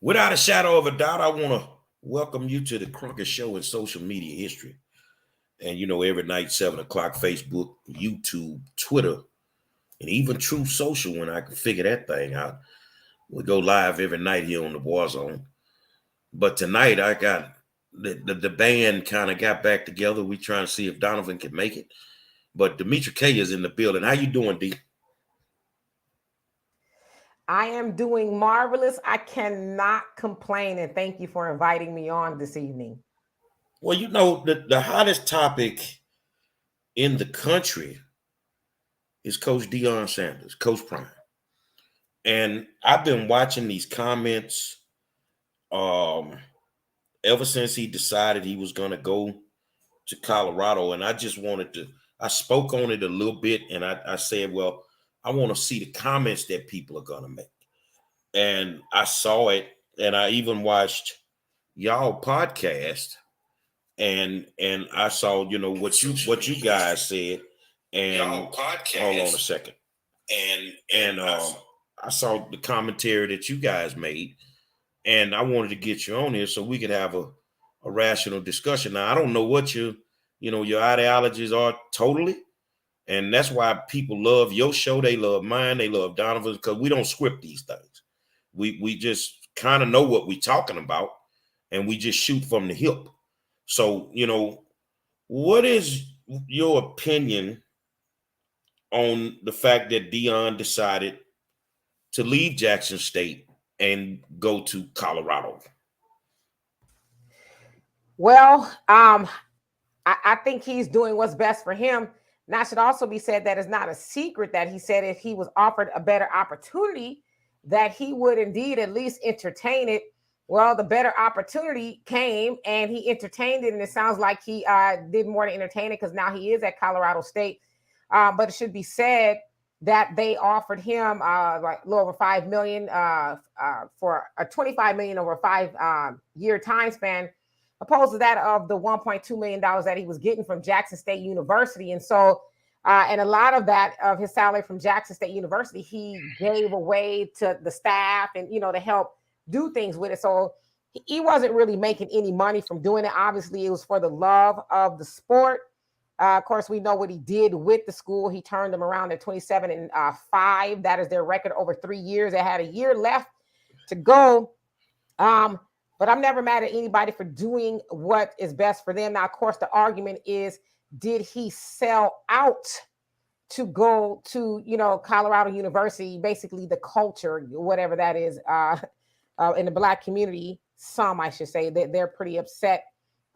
Without a shadow of a doubt, I want to welcome you to the Cronkite Show in social media history. And every night, 7 o'clock, Facebook, YouTube, Twitter, and even True Social when I can figure that thing out. We go live every night here on the War Zone. But tonight I got the band kind of got back together. We trying to see if Donovan can make it. But Demetria Kaye is in the building. How you doing, D? I am doing marvelous. I cannot complain, and thank you for inviting me on this evening. Well, the hottest topic in the country is Coach Deion Sanders, Coach Prime. And I've been watching these comments ever since he decided he was going to go to Colorado. And I just I spoke on it a little bit, and I said, well, I want to see the comments that people are going to make. And I saw it, and I even watched y'all podcast, and I saw, what you guys said. And hold on a second. And I saw the commentary that you guys made, and I wanted to get you on here so we could have a rational discussion. Now, I don't know what your ideologies are totally. And that's why people love your show. They love mine. They love Donovan's, because we don't script these things. We just kind of know what we're talking about, and we just shoot from the hip. So, what is your opinion on the fact that Deion decided to leave Jackson State and go to Colorado? Well, I think he's doing what's best for him. Now, it should also be said that it's not a secret that he said if he was offered a better opportunity, that he would indeed at least entertain it. Well, the better opportunity came, and he entertained it, and it sounds like he did more to entertain it, because now he is at Colorado State. But it should be said that they offered him like a little over $5 million for a $25 million over a 5-year time span, opposed to that of the $1.2 million that he was getting from Jackson State University. And so, and a lot of that of his salary from Jackson State University, he gave away to the staff and, to help do things with it. So he wasn't really making any money from doing it. Obviously, it was for the love of the sport. Of course, we know what he did with the school. He turned them around at 27-5. That is their record over 3 years. They had a year left to go. But I'm never mad at anybody for doing what is best for them. Now, of course, the argument is, did he sell out to go to, Colorado University, basically the culture, whatever that is, in the Black community? Some, I should say, that they're pretty upset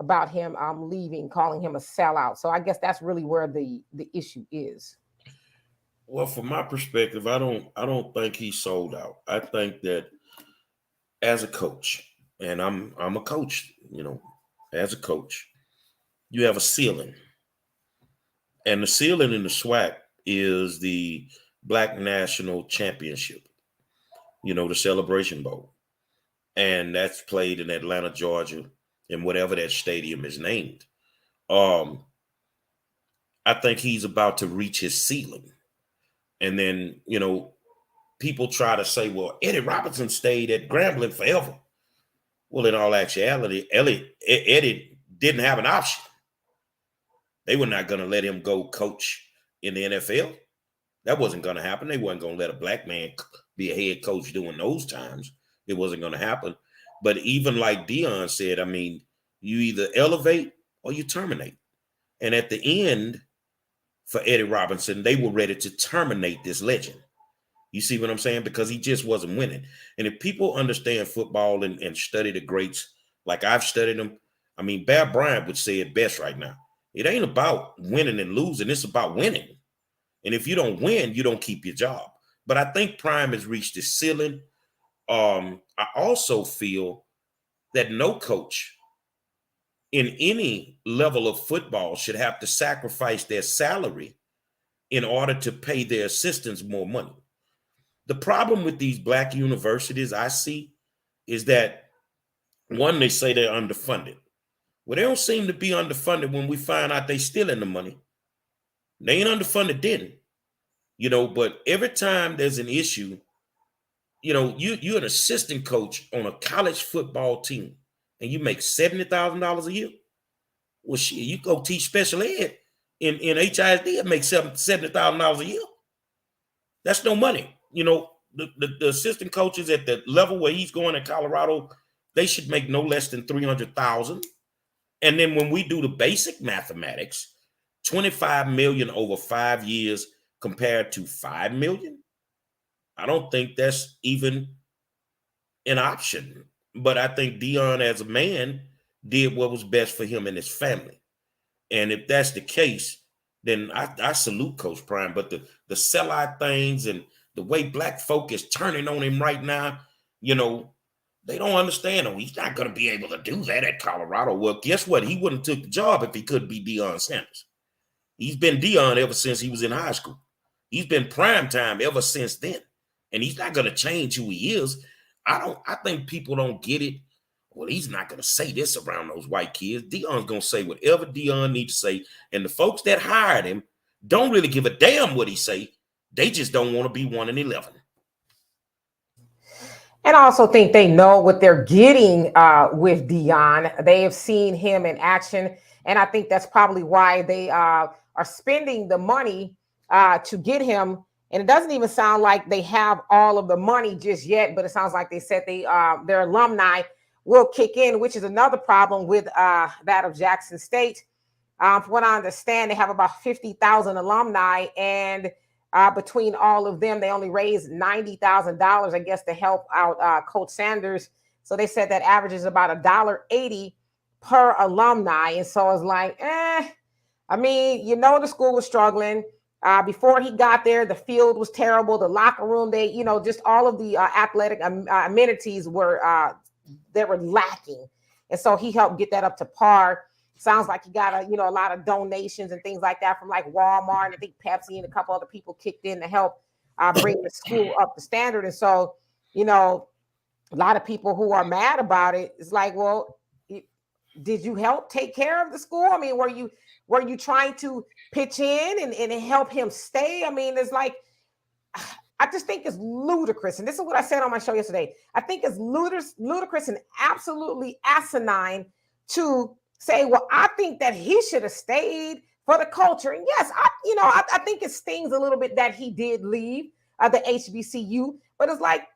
about him leaving, calling him a sellout. So I guess that's really where the issue is. Well, from my perspective, I don't think he sold out. I think that as a coach, and I'm a coach, as a coach, you have a ceiling. And the ceiling in the SWAC is the Black National Championship, the Celebration Bowl. And that's played in Atlanta, Georgia, in whatever that stadium is named. I think he's about to reach his ceiling. And then, people try to say, well, Eddie Robinson stayed at Grambling forever. Well, in all actuality, Eddie didn't have an option. They were not going to let him go coach in the NFL. That wasn't going to happen. They weren't going to let a black man be a head coach during those times. It wasn't going to happen. But even like Deion said, you either elevate or you terminate. And at the end, for Eddie Robinson, they were ready to terminate this legend. You see what I'm saying? Because he just wasn't winning. And if people understand football and study the greats, like I've studied them, Bear Bryant would say it best right now. It ain't about winning and losing. It's about winning. And if you don't win, you don't keep your job. But I think Prime has reached his ceiling. I also feel that no coach in any level of football should have to sacrifice their salary in order to pay their assistants more money. The problem with these Black universities I see is that, one, they say they're underfunded. Well, they don't seem to be underfunded when we find out they stealing the money. They ain't underfunded then, but every time there's an issue you're an assistant coach on a college football team and you make $70,000 a year. Well, shit, you go teach special ed in HISD and make $70,000 a year. That's no money. The assistant coaches at the level where he's going in Colorado, they should make no less than $300,000. And then when we do the basic mathematics, $25 million over 5 years compared to $5 million, I don't think that's even an option. But I think Deion, as a man, did what was best for him and his family. And if that's the case, then I salute Coach Prime. But the sellout things and the way black folk is turning on him right now, they don't understand him. He's not going to be able to do that at Colorado. Well, guess what? He wouldn't have took the job if he could be Deion Sanders. He's been Deion ever since he was in high school. He's been prime time ever since then. And he's not going to change who he is. I think people don't get it. Well, he's not going to say this around those white kids. Deion's going to say whatever Deion needs to say. And the folks that hired him don't really give a damn what he say. They just don't want to be 1-11. And I also think they know what they're getting with Deion. They have seen him in action. And I think that's probably why they are spending the money to get him. And it doesn't even sound like they have all of the money just yet, but it sounds like they said their alumni will kick in, which is another problem with that of Jackson State. From what I understand, they have about 50,000 alumni, and between all of them, they only raised $90,000, I guess, to help out Coach Sanders. So they said that averages about $1.80 per alumni. And so it's like, I mean, the school was struggling. Before he got there, the field was terrible. The locker room, just all of the athletic amenities were lacking. And so he helped get that up to par. Sounds like he got a lot of donations and things like that from like Walmart, and I think Pepsi and a couple other people kicked in to help bring the school up to standard. And so, a lot of people who are mad about it, it's like, well, did you help take care of the school? I mean, were you trying to pitch in and help him stay? I mean, it's like, I just think it's ludicrous. And this is what I said on my show yesterday. I think it's ludicrous and absolutely asinine to say, well, I think that he should have stayed for the culture. And yes, I think it stings a little bit that he did leave the HBCU, but it's like,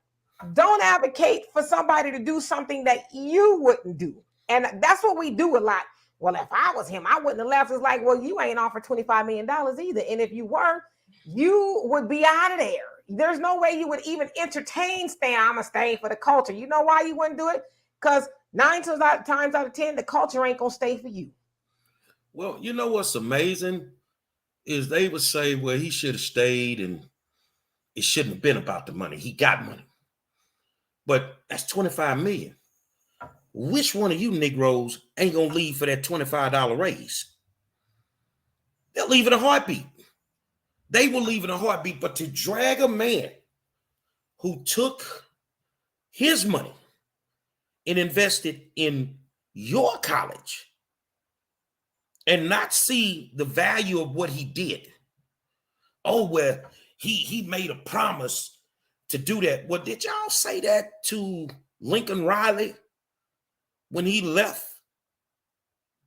don't advocate for somebody to do something that you wouldn't do. And that's what we do a lot. Well, if I was him, I wouldn't have left. It's like, well, you ain't offered $25 million either. And if you were, you would be out of there. There's no way you would even entertain staying. I'm going to stay for the culture. You know why you wouldn't do it? Because 9 times out of 10, the culture ain't going to stay for you. Well, you know what's amazing is they would say, well, he should have stayed and it shouldn't have been about the money. He got money. But that's $25 million. Which one of you Negroes ain't going to leave for that $25 raise? They'll leave in a heartbeat. They will leave in a heartbeat. But to drag a man who took his money and invested in your college and not see the value of what he did. Oh, well, he made a promise to do that. Well, did y'all say that to Lincoln Riley when he left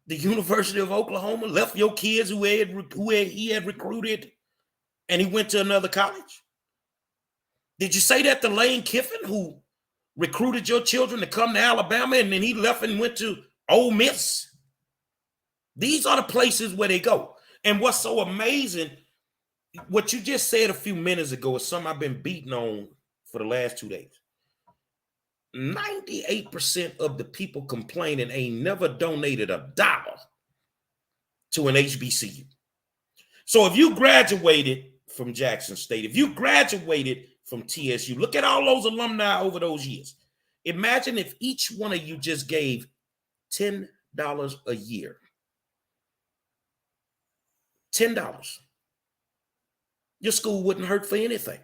the University of Oklahoma, left your kids who he had recruited, and he went to another college? Did you say that to Lane Kiffin, who recruited your children to come to Alabama, and then he left and went to Ole Miss? These are the places where they go. And what's so amazing, what you just said a few minutes ago is something I've been beating on for the last 2 days. 98% of the people complaining ain't never donated $1 to an HBCU. So if you graduated from Jackson State, if you graduated from TSU, look at all those alumni over those years. Imagine if each one of you just gave $10 a year. $10. Your school wouldn't hurt for anything.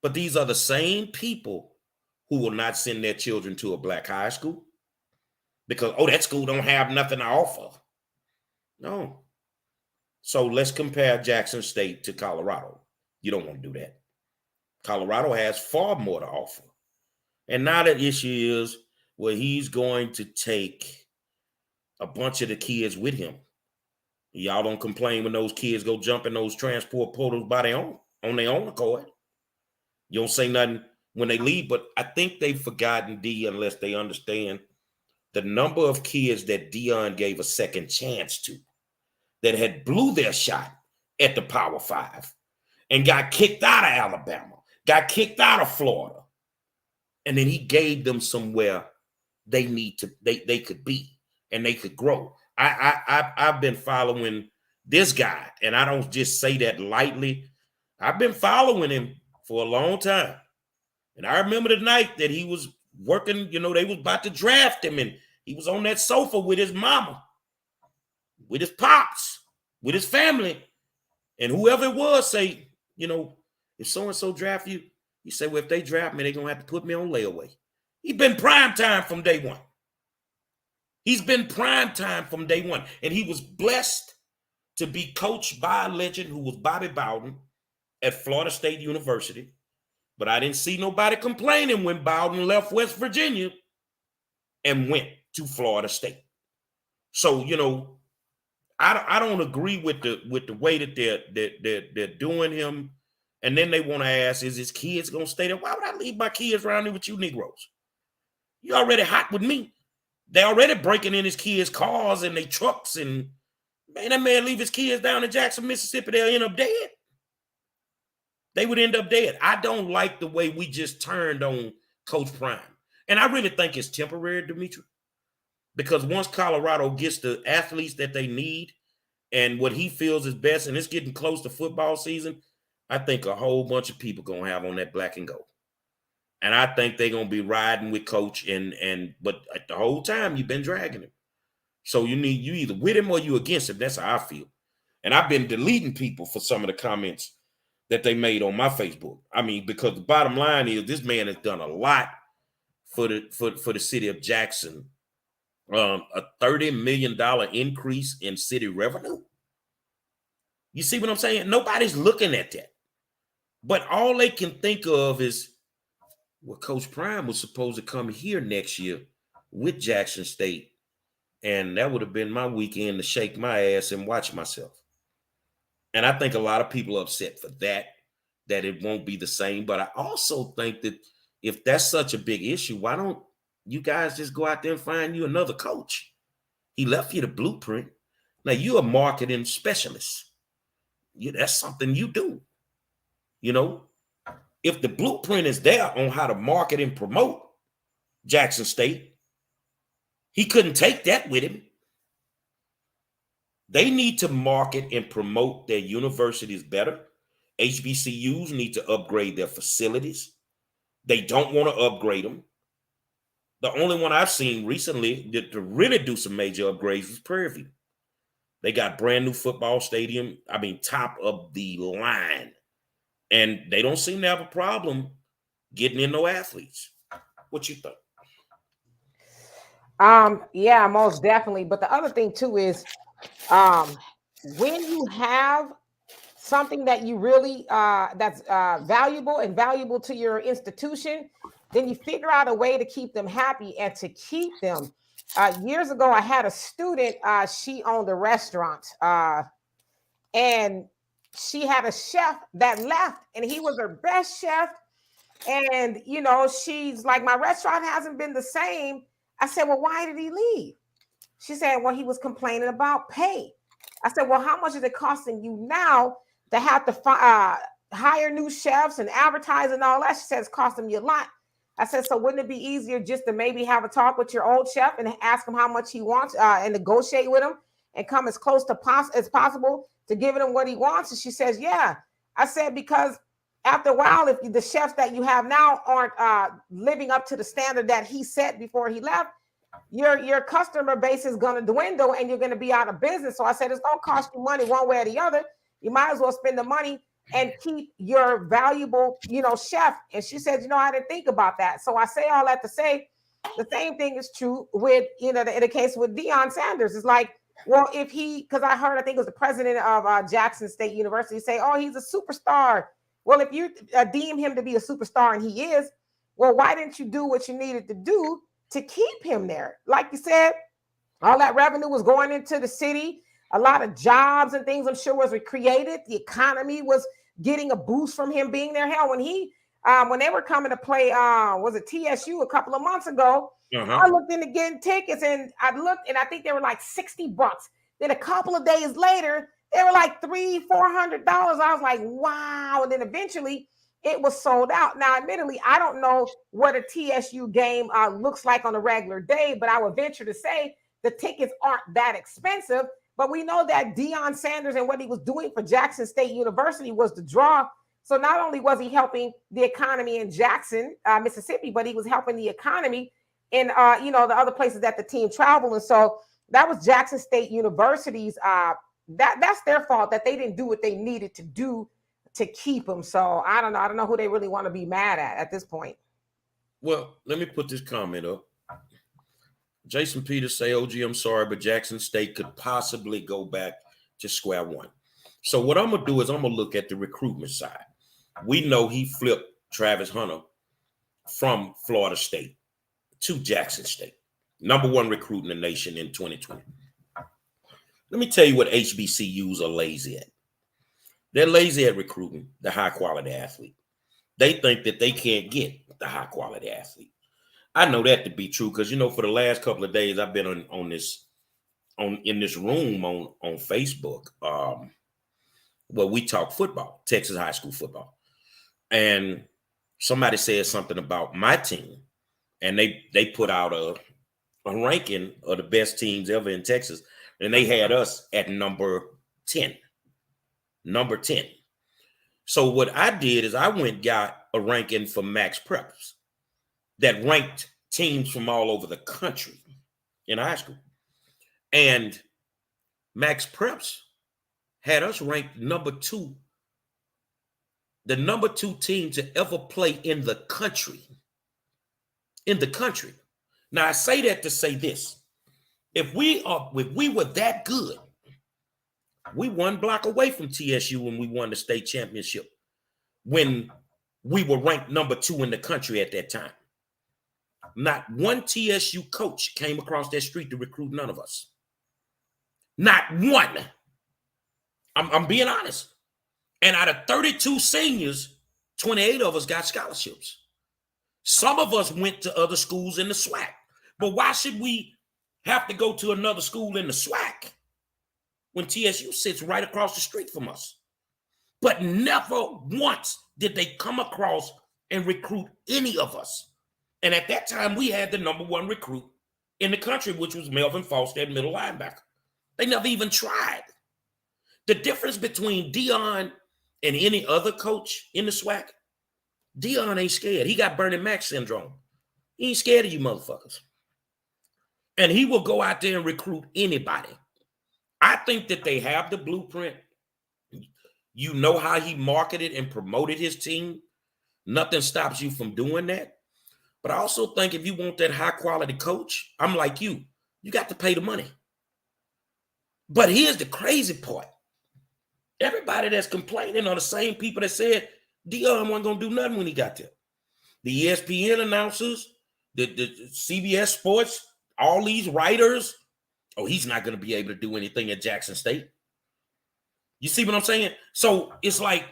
But these are the same people who will not send their children to a black high school because, that school don't have nothing to offer. No. So let's compare Jackson State to Colorado. You don't want to do that. Colorado has far more to offer. And now the issue is, well, he's going to take a bunch of the kids with him. Y'all don't complain when those kids go jump in those transport portals by their own, on their own accord. You don't say nothing when they leave, but I think they've forgotten D unless they understand the number of kids that Deion gave a second chance to that had blew their shot at the Power Five and got kicked out of Alabama, got kicked out of Florida. And then he gave them somewhere they could be and they could grow. I've been following this guy, and I don't just say that lightly. I've been following him for a long time. And I remember the night that he was working, they was about to draft him, and he was on that sofa with his mama, with his pops, with his family. And whoever it was say, if so-and-so draft you, he said, well, if they draft me, they're going to have to put me on layaway. He's been prime time from day one. He's been prime time from day one. And he was blessed to be coached by a legend who was Bobby Bowden at Florida State University. But I didn't see nobody complaining when Bowden left West Virginia and went to Florida State. So, I don't agree with the way that they're doing him. And then they want to ask, is his kids going to stay there? Why would I leave my kids around here with you Negroes? You already hot with me. They're already breaking in his kids' cars and their trucks. And, man, that man leave his kids down in Jackson, Mississippi. They'll end up dead. They would end up dead. I don't like the way we just turned on Coach Prime. And I really think it's temporary, Demetria. Because once Colorado gets the athletes that they need and what he feels is best, and it's getting close to football season, I think a whole bunch of people going to have on that black and gold. And I think they're going to be riding with Coach, but at the whole time, you've been dragging him. So you either with him or you against him. That's how I feel. And I've been deleting people for some of the comments that they made on my Facebook. I mean, because the bottom line is this man has done a lot for the city of Jackson. A $30 million increase in city revenue. You see what I'm saying? Nobody's looking at that. But all they can think of is, well, Coach Prime was supposed to come here next year with Jackson State, and that would have been my weekend to shake my ass and watch myself. And I think a lot of people are upset for that it won't be the same. But I also think that if that's such a big issue, why don't you guys just go out there and find you another coach? He left you the blueprint. Now, you're a marketing specialist. That's something you do. If the blueprint is there on how to market and promote Jackson State, he couldn't take that with him. They need to market and promote their universities better. HBCUs need to upgrade their facilities. They don't want to upgrade them. The only one I've seen recently to really do some major upgrades is Prairie View. They got brand new football stadium. I mean, top of the line. And they don't seem to have a problem getting in no athletes. What you think? Yeah, most definitely. But the other thing too is when you have something that you really that's valuable to your institution, then you figure out a way to keep them happy and to keep them. Years ago, I had a student, she owned a restaurant, and she had a chef that left, and he was her best chef. And, she's like, my restaurant hasn't been the same. I said, well, why did he leave? She said, well, he was complaining about pay. I said, well, how much is it costing you now to have to hire new chefs and advertise and all that? She said, it's costing me a lot. I said, so wouldn't it be easier just to maybe have a talk with your old chef and ask him how much he wants and negotiate with him and come as close to as possible to giving him what he wants? And she says, yeah. I said, because after a while, if the chefs that you have now aren't living up to the standard that he set before he left, your customer base is going to dwindle and you're going to be out of business. So I said, it's going to cost you money one way or the other. You might as well spend the money and keep your valuable, chef. And she said, I didn't think about that. So I say all that to say the same thing is true with, in the case with Deion Sanders. It's like, well, because I think it was the president of Jackson State University say, oh, he's a superstar. Well, if you deem him to be a superstar and he is, well, why didn't you do what you needed to do to keep him there? Like you said, all that revenue was going into the city. A lot of jobs and things, I'm sure, was created. The economy was getting a boost from him being there. Hell, when they were coming to play, was it TSU a couple of months ago? I looked into getting tickets, and I think they were like $60. Then a couple of days later, they were like $300-400. I was like, wow. And then eventually it was sold out. Now, admittedly, I don't know what a TSU game looks like on a regular day, but I would venture to say the tickets aren't that expensive. But we know that Deion Sanders and what he was doing for Jackson State University was the draw. So not only was he helping the economy in Jackson, Mississippi, but he was helping the economy in, the other places that the team traveled. And so that was Jackson State University's, that's their fault that they didn't do what they needed to do to keep him. So I don't know who they really want to be mad at this point. Well, let me put this comment up. Jason Peters say, OG, I'm sorry, but Jackson State could possibly go back to square one. So what I'm going to do is I'm going to look at the recruitment side. We know he flipped Travis Hunter from Florida State to Jackson State. Number one recruit in the nation in 2020. Let me tell you what HBCUs are lazy at. They're lazy at recruiting the high-quality athlete. They think that they can't get the high-quality athlete. I know that to be true because, for the last couple of days, I've been in this room on Facebook where we talk football, Texas high school football. And somebody said something about my team, and they put out a ranking of the best teams ever in Texas, and they had us at number 10. Number 10. So what I did is I went and got a ranking for Max Preps that ranked teams from all over the country in high school. And Max Preps had us ranked number 2, the number 2 team to ever play in the country. In the country. Now, I say that to say this. If we were that good, we one block away from TSU when we won the state championship, when we were ranked number 2 in the country at that time. Not one TSU coach came across that street to recruit none of us. Not one. I'm being honest. And out of 32 seniors, 28 of us got scholarships. Some of us went to other schools in the SWAC. But why should we have to go to another school in the SWAC when TSU sits right across the street from us? But never once did they come across and recruit any of us. And at that time, we had the number 1 recruit in the country, which was Melvin Foster at middle linebacker. They never even tried. The difference between Deion and any other coach in the SWAC, Deion ain't scared. He got Bernie Mac syndrome. He ain't scared of you motherfuckers. And he will go out there and recruit anybody. I think that they have the blueprint. You know how he marketed and promoted his team. Nothing stops you from doing that. But I also think if you want that high quality coach, I'm like you got to pay the money. But here's the crazy part. Everybody that's complaining are the same people that said Deion wasn't going to do nothing when he got there. The ESPN announcers, the CBS Sports, all these writers, he's not going to be able to do anything at Jackson State. You see what I'm saying? So it's like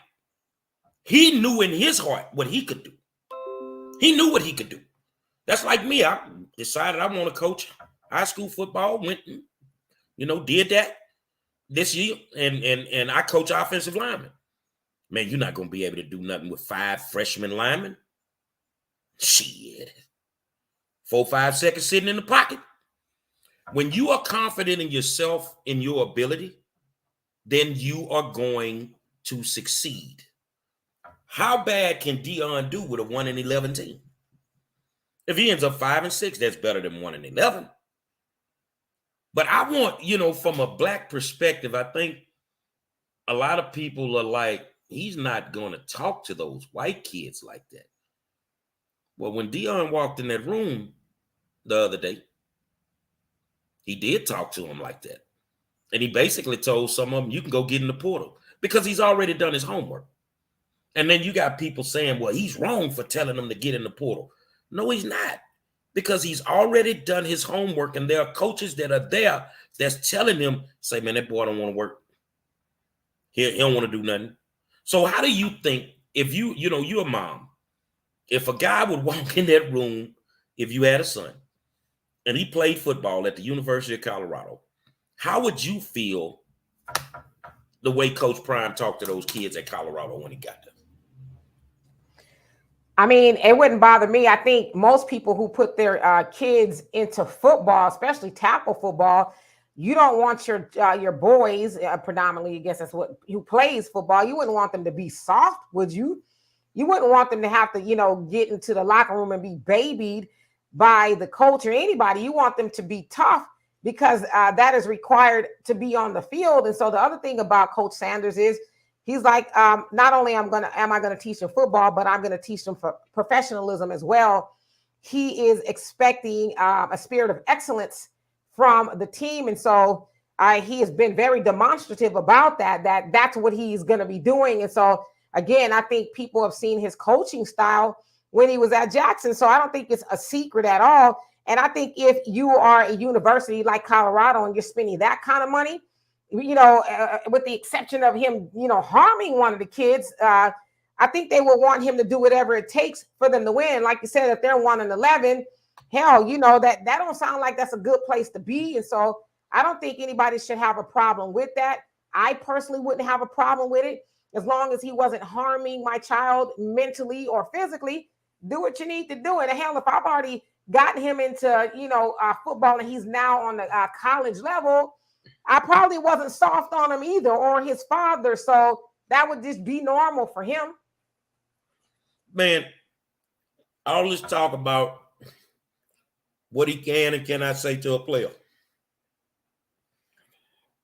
he knew in his heart what he could do. He knew what he could do. That's like me. I decided I want to coach high school football, went and, did that this year, and I coach offensive linemen. Man, you're not going to be able to do nothing with 5 freshman linemen. Shit. 4-5 seconds sitting in the pocket. When you are confident in yourself, in your ability, then you are going to succeed. How bad can Deion do with a 1-11 team? If he ends up 5-6, that's better than 1-11. But I want, from a black perspective, I think a lot of people are like, he's not going to talk to those white kids like that. Well, when Deion walked in that room the other day, he did talk to him like that. And he basically told some of them, you can go get in the portal because he's already done his homework. And then you got people saying, well, he's wrong for telling them to get in the portal. No, he's not. Because he's already done his homework, and there are coaches that are there that's telling him, say, man, that boy don't want to work. He don't want to do nothing. So how do you think, if you're a mom, if a guy would walk in that room, if you had a son, and he played football at the University of Colorado, how would you feel the way Coach Prime talked to those kids at Colorado when he got there? I mean, it wouldn't bother me. I think most people who put their kids into football, especially tackle football, you don't want your boys, predominantly, I guess that's what who plays football. You wouldn't want them to be soft, would you? You wouldn't want them to have to, get into the locker room and be babied by the coach or anybody. You want them to be tough because that is required to be on the field. And so the other thing about Coach Sanders is he's like, not only am I gonna teach them football, but I'm gonna teach them for professionalism as well. He is expecting a spirit of excellence from the team, and so he has been very demonstrative about that's what he's gonna be doing. And so again, I think people have seen his coaching style when he was at Jackson, so I don't think it's a secret at all. And I think if you are a university like Colorado and you're spending that kind of money, with the exception of him, harming one of the kids, I think they will want him to do whatever it takes for them to win. Like you said, if they're 1-11, hell, that don't sound like that's a good place to be. And so I don't think anybody should have a problem with that. I personally wouldn't have a problem with it as long as he wasn't harming my child mentally or physically. Do what you need to do. And hell, if I've already gotten him into, football and he's now on the college level, I probably wasn't soft on him either, or his father. So that would just be normal for him. Man, all this talk about what he can and cannot say to a player.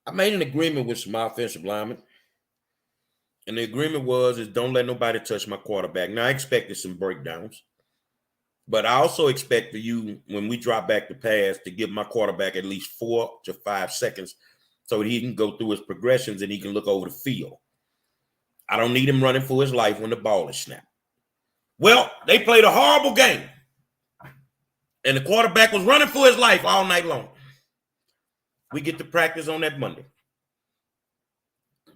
I made an agreement with some offensive linemen. And the agreement is don't let nobody touch my quarterback. Now, I expected some breakdowns. But I also expect for you, when we drop back the pass, to give my quarterback at least 4 to 5 seconds so that he can go through his progressions and he can look over the field. I don't need him running for his life when the ball is snapped. Well, they played a horrible game. And the quarterback was running for his life all night long. We get to practice on that Monday.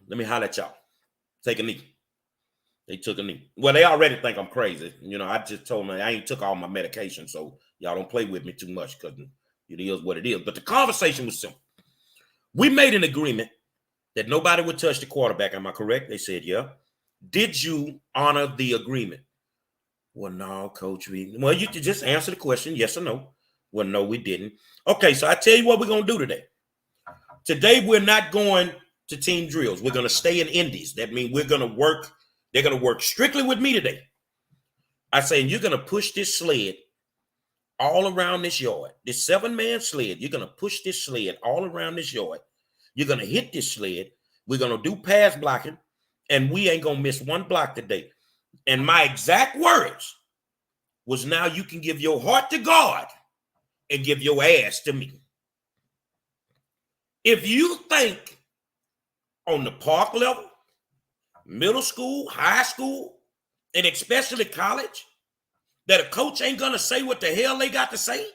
Let me holler at y'all. Take a knee. They took a knee. Well, they already think I'm crazy. I just told them I ain't took all my medication, so y'all don't play with me too much because it is what it is. But the conversation was simple. We made an agreement that nobody would touch the quarterback. Am I correct? They said, yeah. Did you honor the agreement? Well, no, Coach. Well, you could just answer the question, yes or no. Well, no, we didn't. Okay, so I tell you what we're going to do today. Today, we're not going to team drills. We're going to stay in indies. That means we're going to work. They're going to work strictly with me today. I say, you're going to push this sled all around this yard. This 7-man sled, you're going to push this sled all around this yard. You're going to hit this sled. We're going to do pass blocking, and we ain't going to miss one block today. And my exact words was, now you can give your heart to God and give your ass to me. If you think on the park level, middle school, high school, and especially college, that a coach ain't going to say what the hell they got to say,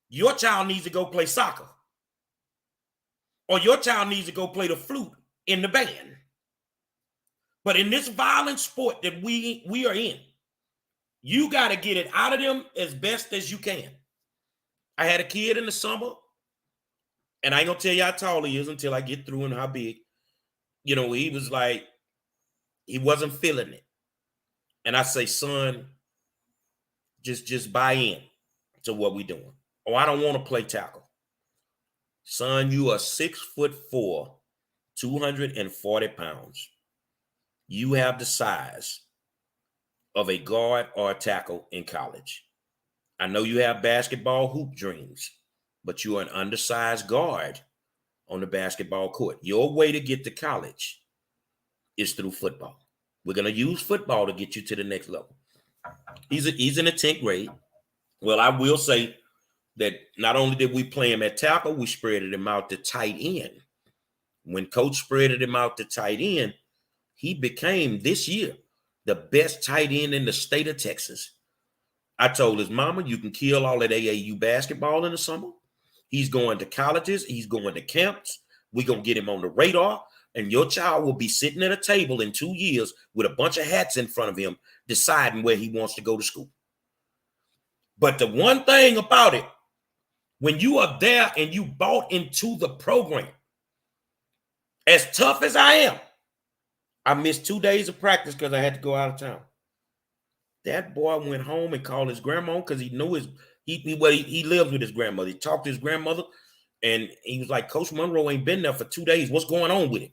your child needs to go play soccer. Or your child needs to go play the flute in the band. But in this violent sport that we are in, you got to get it out of them as best as you can. I had a kid in the summer, and I ain't going to tell you how tall he is until I get through and how big. He was like, he wasn't feeling it. And I say, son, just buy in to what we're doing. Oh, I don't want to play tackle. Son, you are 6'4", 240 pounds. You have the size of a guard or a tackle in college. I know you have basketball hoop dreams, but you are an undersized guard on the basketball court. Your way to get to college is through football. We're going to use football to get you to the next level. He's in the 10th grade. Well, I will say that not only did we play him at tackle, we spreaded him out to tight end. When coach spreaded him out to tight end, he became this year the best tight end in the state of Texas. I told his mama, you can kill all that AAU basketball in the summer. He's going to colleges. He's going to camps. We're going to get him on the radar. And your child will be sitting at a table in 2 years with a bunch of hats in front of him, deciding where he wants to go to school. But the one thing about it, when you are there and you bought into the program, as tough as I am, I missed 2 days of practice because I had to go out of town. That boy went home and called his grandma because he knew he lives with his grandmother. He talked to his grandmother, and he was like, Coach Monroe ain't been there for 2 days. What's going on with it?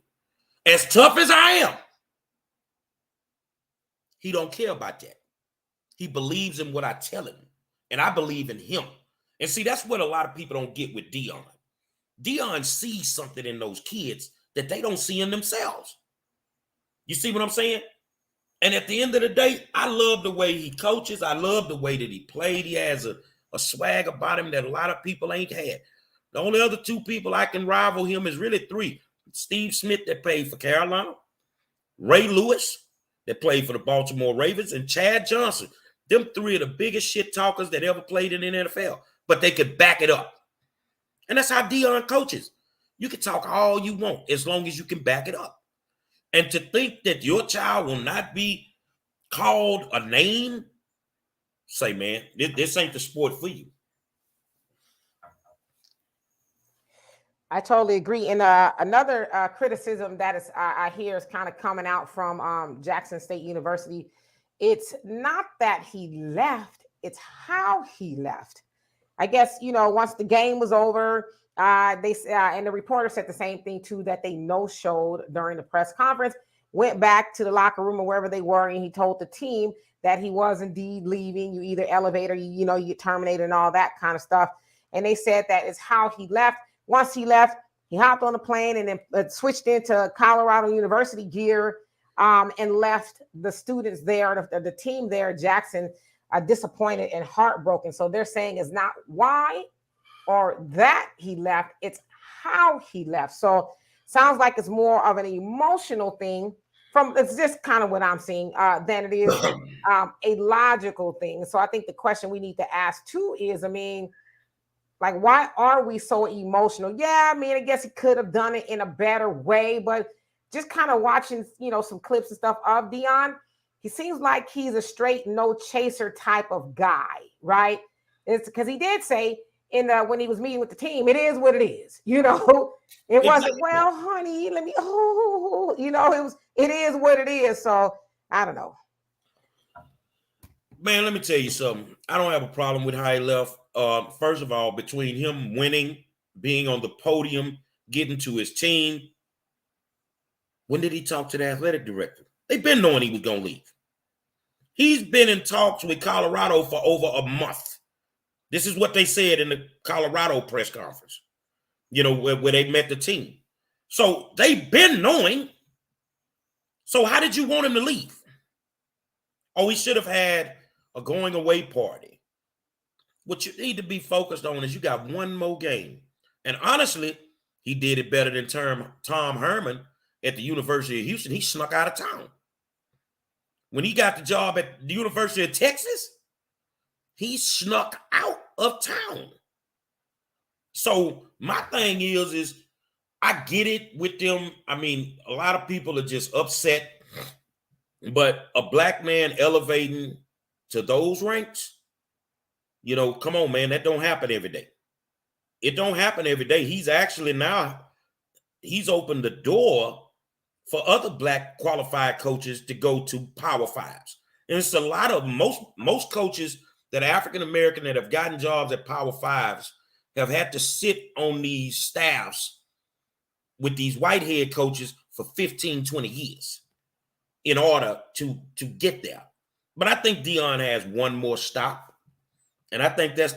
As tough as I am, he don't care about that. He believes in what I tell him, and I believe in him. And see, that's what a lot of people don't get with Deion. Deion sees something in those kids that they don't see in themselves. You see what I'm saying? And at the end of the day, I love the way he coaches. I love the way that he played. He has a swag about him that a lot of people ain't had. The only other 2 people I can rival him is really 3. Steve Smith, that played for Carolina, Ray Lewis, that played for the Baltimore Ravens, and Chad Johnson. Them 3 are the biggest shit talkers that ever played in the NFL, but they could back it up. And that's how Deion coaches. You can talk all you want as long as you can back it up. And to think that your child will not be called a name, say, man, this ain't the sport for you. I totally agree. And another criticism that is I hear is kind of coming out from Jackson State University. It's not that he left, it's how he left. I guess, once the game was over, they and the reporter said the same thing too, that they no-showed during the press conference, went back to the locker room or wherever they were, and he told the team that he was indeed leaving. You either elevate or you get terminated and all that kind of stuff. And they said that is how he left. Once he left, he hopped on the plane and then switched into Colorado University gear and left the students there, the team there, Jackson, disappointed and heartbroken. So they're saying it's not why or that he left, it's how he left. So sounds like it's more of an emotional thing it's just kind of what I'm seeing than it is a logical thing. So I think the question we need to ask too is, like, why are we so emotional? Yeah, I guess he could have done it in a better way, but just kind of watching, some clips and stuff of Deion, he seems like he's a straight no chaser type of guy, right? It's because he did say when he was meeting with the team, it is what it is. It wasn't, well, honey, let me, it is what it is. So I don't know. Man, let me tell you something. I don't have a problem with how he left. First of all, between him winning, being on the podium, getting to his team, when did he talk to the athletic director? They've been knowing he was going to leave. He's been in talks with Colorado for over a month. This is what they said in the Colorado press conference, where they met the team. So they've been knowing. So how did you want him to leave? Oh, he should have had a going away party. What you need to be focused on is you got one more game. And honestly, he did it better than Tom Herman at the University of Houston. He snuck out of town. When he got the job at the University of Texas, he snuck out of town. So my thing is I get it with them. A lot of people are just upset, but a black man elevating to those ranks, come on, man, that don't happen every day. It don't happen every day. He's opened the door for other black qualified coaches to go to Power Fives. And it's a lot of most coaches that are African-American that have gotten jobs at Power Fives have had to sit on these staffs with these white head coaches for 15, 20 years in order to get there. But I think Deion has one more stop. And I think that's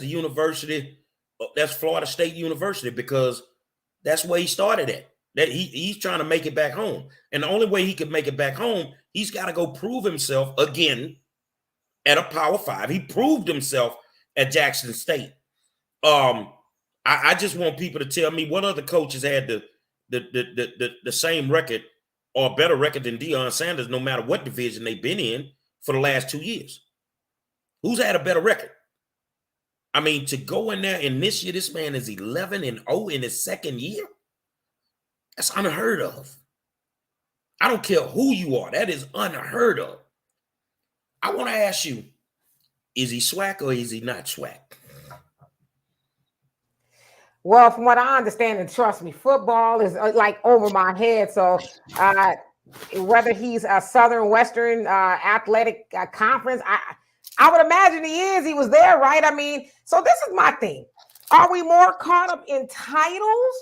that's Florida State University, because that's where he started at. That he's trying to make it back home. And the only way he could make it back home, he's got to go prove himself again at a Power Five. He proved himself at Jackson State. I just want people to tell me what other coaches had the same record or a better record than Deion Sanders, no matter what division they've been in for the last 2 years. Who's had a better record? I mean, to go in there, and this year, this man is 11-0 in his second year. That's unheard of. I don't care who you are. That is unheard of. I want to ask you, is he SWAC or is he not SWAC? Well, from what I understand, and trust me, football is like over my head. So whether he's a Southern Western Athletic Conference, I would imagine he is. He was there, right? I mean, so this is my thing. Are we more caught up in titles,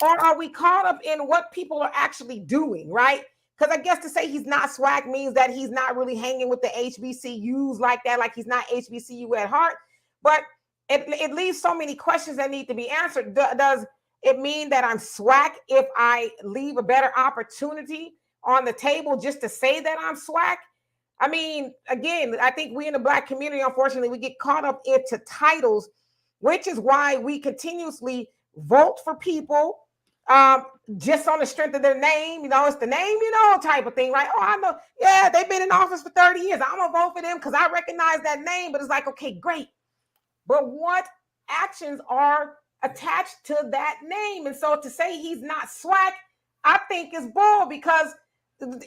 or are we caught up in what people are actually doing, right? Because I guess to say he's not SWAC means that he's not really hanging with the HBCUs like that, like he's not HBCU at heart. But it leaves so many questions that need to be answered. Does it mean that I'm SWAC if I leave a better opportunity on the table just to say that I'm SWAC? I mean, again, I think we in the Black community, unfortunately, we get caught up into titles, which is why we continuously vote for people just on the strength of their name. You know, it's the name, you know, type of thing, right? Oh, I know. Yeah, they've been in office for 30 years. I'm going to vote for them because I recognize that name. But it's like, okay, great. But what actions are attached to that name? And so to say he's not SWAC, I think is bull, because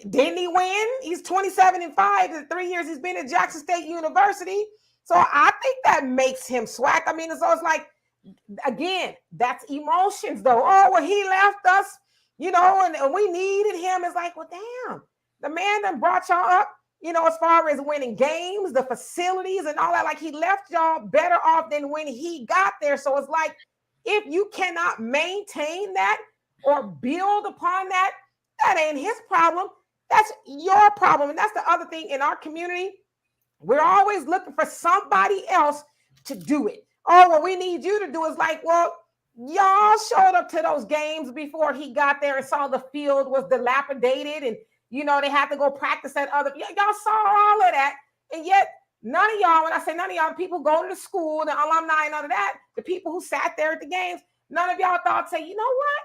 didn't he win? He's 27-5 in the 3 years he's been at Jackson State University. So I think that makes him SWAC. I mean, so it's like, again, that's emotions though. Oh, well, he left us, you know, and we needed him. It's like, well, damn, the man that brought y'all up, you know, as far as winning games, the facilities and all that, like he left y'all better off than when he got there. So it's like, if you cannot maintain that or build upon that, that ain't his problem. That's your problem. And that's the other thing in our community. We're always looking for somebody else to do it. Oh, what we need you to do is like, well, y'all showed up to those games before he got there and saw the field was dilapidated, and you know they had to go practice at other. Y'all saw all of that, and yet none of y'all. When I say none of y'all, people go to the school, the alumni, none of that. The people who sat there at the games, none of y'all thought, say, you know what?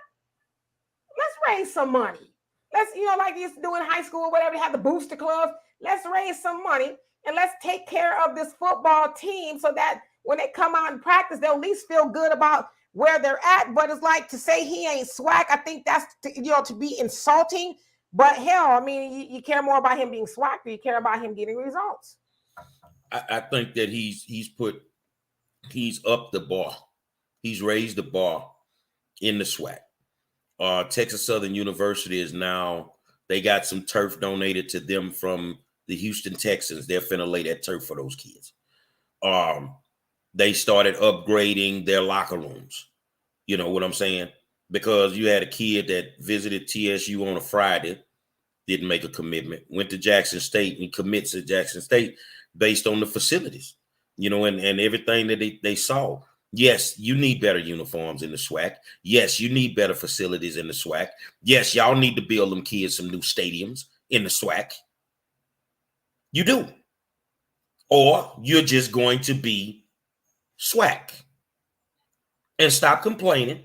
Let's raise some money. Let's, you know, like they used to do in high school or whatever. They have the booster clubs. Let's raise some money and let's take care of this football team so that when they come out and practice, they'll at least feel good about where they're at. But it's like, to say he ain't SWAC, I think that's, to be insulting. But hell, I mean, you care more about him being SWAC, or you care about him getting results? I think that he's upped the bar. He's raised the bar in the SWAC. Texas Southern University is now, they got some turf donated to them from the Houston Texans. They're finna lay that turf for those kids. They started upgrading their locker rooms. You know what I'm saying? Because you had a kid that visited TSU on a Friday, didn't make a commitment, went to Jackson State and commits to Jackson State based on the facilities, you know, and everything that they saw. Yes, you need better uniforms in the SWAC. Yes, you need better facilities in the SWAC. Yes, y'all need to build them kids some new stadiums in the SWAC. You do. Or you're just going to be SWAC and stop complaining,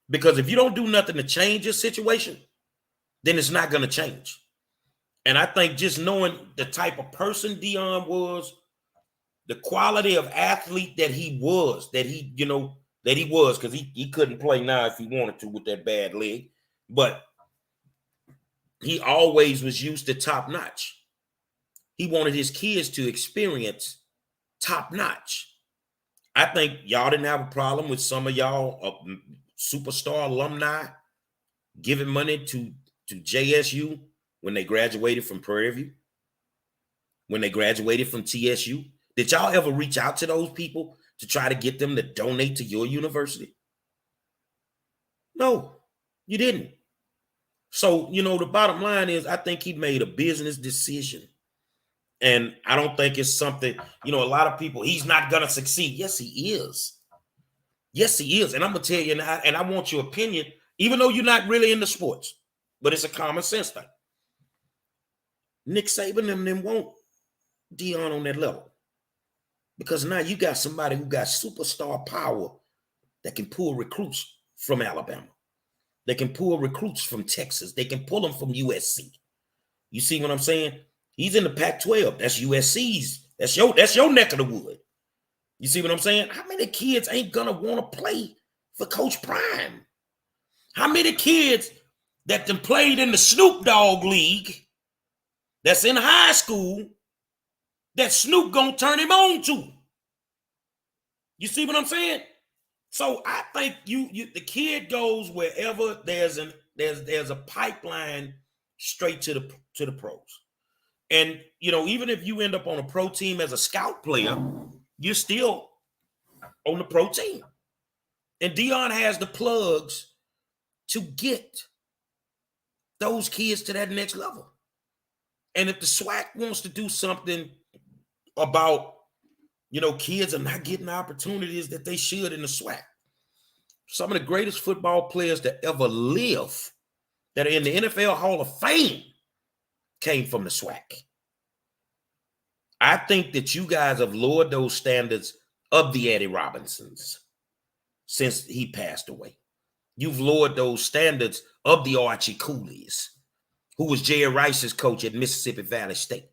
because if you don't do nothing to change your situation, then it's not going to change. And I think just knowing the type of person Deion was, the quality of athlete that he was, because he couldn't play now if he wanted to with that bad leg, but he always was used to top notch. He wanted his kids to experience top notch. I think y'all didn't have a problem with some of y'all superstar alumni giving money to JSU when they graduated from Prairie View, when they graduated from TSU. Did y'all ever reach out to those people to try to get them to donate to your university? No, you didn't. So, the bottom line is, I think he made a business decision. And I don't think it's something, a lot of people, he's not going to succeed. Yes, he is. Yes, he is. And I'm going to tell you now, and I want your opinion, even though you're not really into sports, but it's a common sense thing. Nick Saban and them won't Deion on that level. Because now you got somebody who got superstar power that can pull recruits from Alabama. They can pull recruits from Texas. They can pull them from USC. You see what I'm saying? He's in the Pac-12. That's USC's. That's your neck of the wood. You see what I'm saying? How many kids ain't gonna want to play for Coach Prime? How many kids that then played in the Snoop Dogg League that's in high school that Snoop gonna turn him on to? You see what I'm saying? So I think the kid goes wherever there's a pipeline straight to the pros. And even if you end up on a pro team as a scout player, you're still on the pro team. And Deion has the plugs to get those kids to that next level. And if the SWAC wants to do something about, kids are not getting the opportunities that they should in the SWAC. Some of the greatest football players that ever live that are in the NFL Hall of Fame came from the SWAC. I think that you guys have lowered those standards of the Eddie Robinsons since he passed away. You've lowered those standards of the Archie Coolies, who was Jerry Rice's coach at Mississippi Valley State,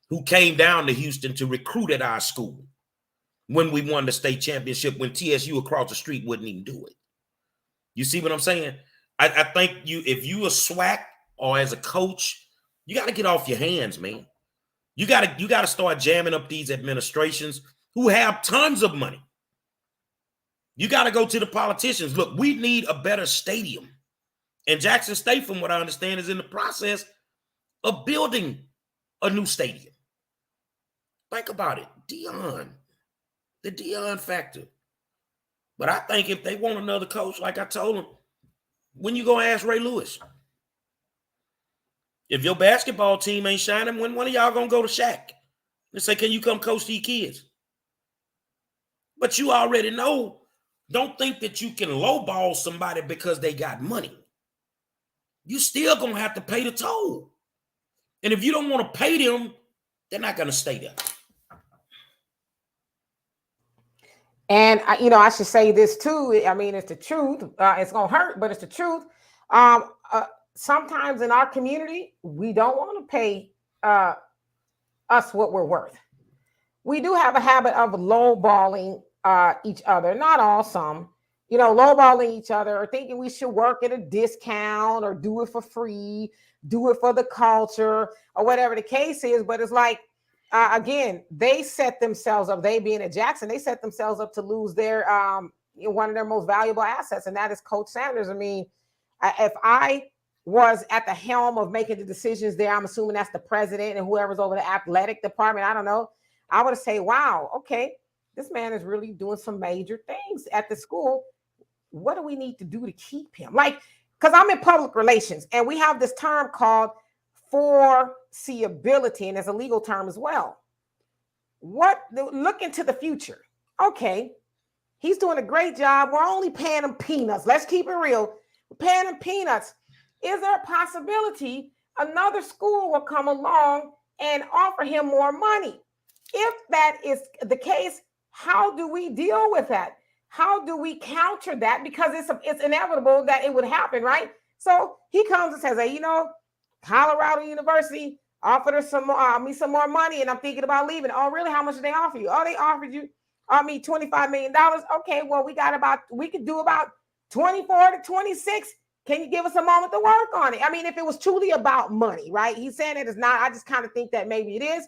who came down to Houston to recruit at our school when we won the state championship, when TSU across the street wouldn't even do it. You see what I'm saying? I think if you a SWAC or as a coach, you got to get off your hands, man. You got to start jamming up these administrations who have tons of money. You got to go to the politicians. Look, we need a better stadium. And Jackson State, from what I understand, is in the process of building a new stadium. Think about it. Deion. The Deion factor. But I think if they want another coach, like I told them, when you going to ask Ray Lewis? If your basketball team ain't shining, when one of y'all going to go to Shaq and say, can you come coach these kids? But you already know, don't think that you can lowball somebody because they got money. You still going to have to pay the toll. And if you don't want to pay them, they're not going to stay there. And, I should say this too. I mean, it's the truth. It's going to hurt, but it's the truth. Sometimes in our community, we don't want to pay us what we're worth. We do have a habit of lowballing each other. Not all, some. Lowballing each other or thinking we should work at a discount or do it for free, do it for the culture or whatever the case is. But it's like, again, they set themselves up, they being at Jackson, they set themselves up to lose their one of their most valuable assets, and that is Coach Sanders. I mean, if I was at the helm of making the decisions there, I'm assuming that's the president and whoever's over the athletic department, I don't know, I would say, wow, okay, this man is really doing some major things at the school. What do we need to do to keep him? Like, because I'm in public relations, and we have this term called foreseeability, and it's a legal term as well. Look into the future. Okay, he's doing a great job. We're only paying him peanuts. Let's keep it real. We're paying him peanuts. Is there a possibility another school will come along and offer him more money? If that is the case, how do we deal with that? How do we counter that? Because it's inevitable that it would happen, right? So he comes and says, hey, Colorado University offered us some more money, and I'm thinking about leaving. Oh, really? How much did they offer you? Oh, they offered you me $25 million. Okay, well, we could do about 24 to 26. Can you give us a moment to work on it? I mean, if it was truly about money, right? He's saying it is not. I just kind of think that maybe it is,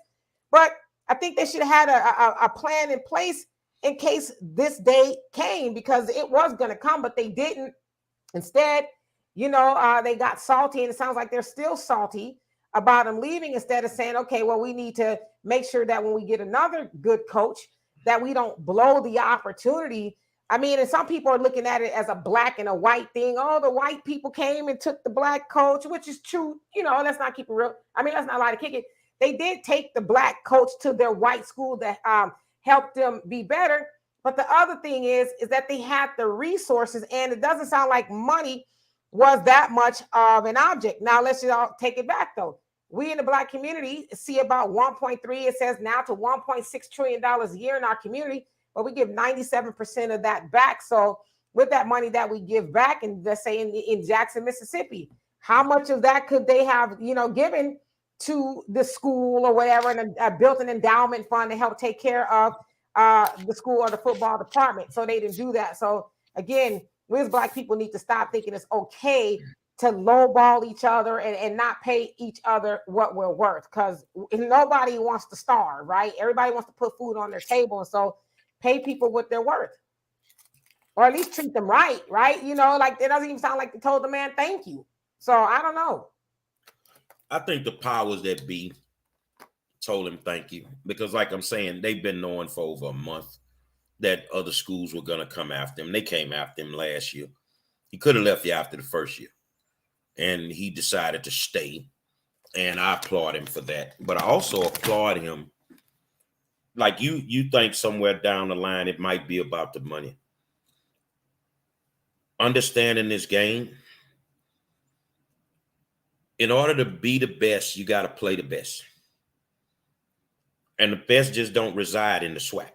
but I think they should have had a plan in place in case this day came, because it was going to come, but they didn't. Instead, they got salty, and it sounds like they're still salty about him leaving, instead of saying, okay, well, we need to make sure that when we get another good coach, that we don't blow the opportunity. I mean, and some people are looking at it as a black and a white thing. Oh, the white people came and took the black coach, which is true. Let's not keep it real. I mean, let's not lie to kick it. They did take the black coach to their white school that helped them be better. But the other thing is that they had the resources, and it doesn't sound like money was that much of an object. Now, let's just all take it back, though. We in the black community see about 1.3, it says now, to $1.6 trillion a year in our community, but we give 97% of that back. So, with that money that we give back, and let's say in Jackson, Mississippi, how much of that could they have, given to the school or whatever, and built an endowment fund to help take care of the school or the football department? So they didn't do that. So again, we as Black people need to stop thinking it's okay to lowball each other and not pay each other what we're worth, because nobody wants to starve, right? Everybody wants to put food on their table. And so pay people what they're worth, or at least treat them right? Like it doesn't even sound like they told the man thank you. So I don't know. I think the powers that be told him thank you, because like I'm saying, they've been knowing for over a month that other schools were going to come after him. They came after him last year. He could have left you after the first year, and he decided to stay, and I applaud him for that. But I also applaud him, like you think somewhere down the line it might be about the money. Understanding this game, in order to be the best, you got to play the best. And the best just don't reside in the SWAC.